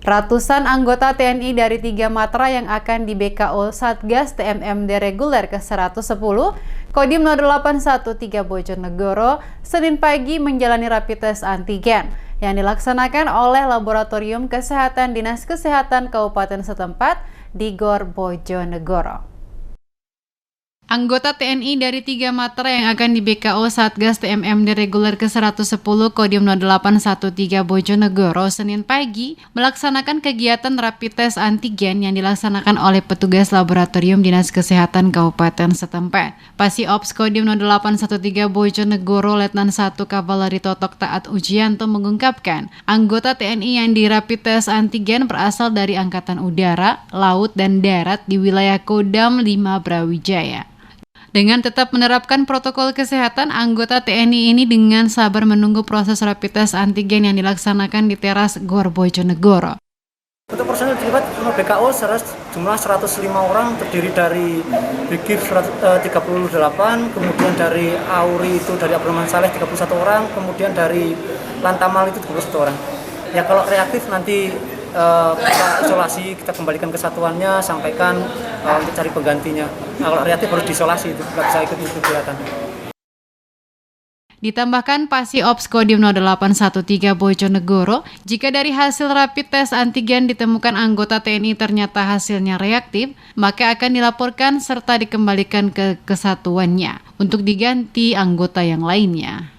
Ratusan anggota TNI dari 3 matra yang akan di BKO Satgas TMMD reguler ke-110 Kodim 0813 Bojonegoro Senin pagi menjalani rapid test antigen yang dilaksanakan oleh Laboratorium Kesehatan Dinas Kesehatan Kabupaten setempat di Gor Bojonegoro. Anggota TNI dari 3 matra yang akan di BKO Satgas TMMD reguler ke-110 Kodim 0813 Bojonegoro Senin pagi melaksanakan kegiatan rapid test antigen yang dilaksanakan oleh petugas Laboratorium Dinas Kesehatan Kabupaten setempat. Pasiops Kodim 0813 Bojonegoro Letnan 1 Kavaleri Totok Taat Ujianto mengungkapkan, anggota TNI yang di rapid test antigen berasal dari Angkatan Udara, Laut, dan Darat di wilayah Kodam 5 Brawijaya. Dengan tetap menerapkan protokol kesehatan, anggota TNI ini dengan sabar menunggu proses rapid test antigen yang dilaksanakan di teras Gor Bojonegoro. Untuk personil terlibat BKO jumlah 105 orang, terdiri dari Brigif 38, kemudian dari Auri itu dari Abdurrahman Saleh 31 orang, kemudian dari Lantamal itu 31 orang. Ya kalau reaktif nanti kita isolasi, kita kembalikan kesatuannya, sampaikan untuk cari penggantinya. Kalau reaktif harus diisolasi, itu nggak bisa ikut kegiatan. Ditambahkan Pasiops Kodim 0813 Bojonegoro, jika dari hasil rapid test antigen ditemukan anggota TNI ternyata hasilnya reaktif, maka akan dilaporkan serta dikembalikan ke kesatuannya untuk diganti anggota yang lainnya.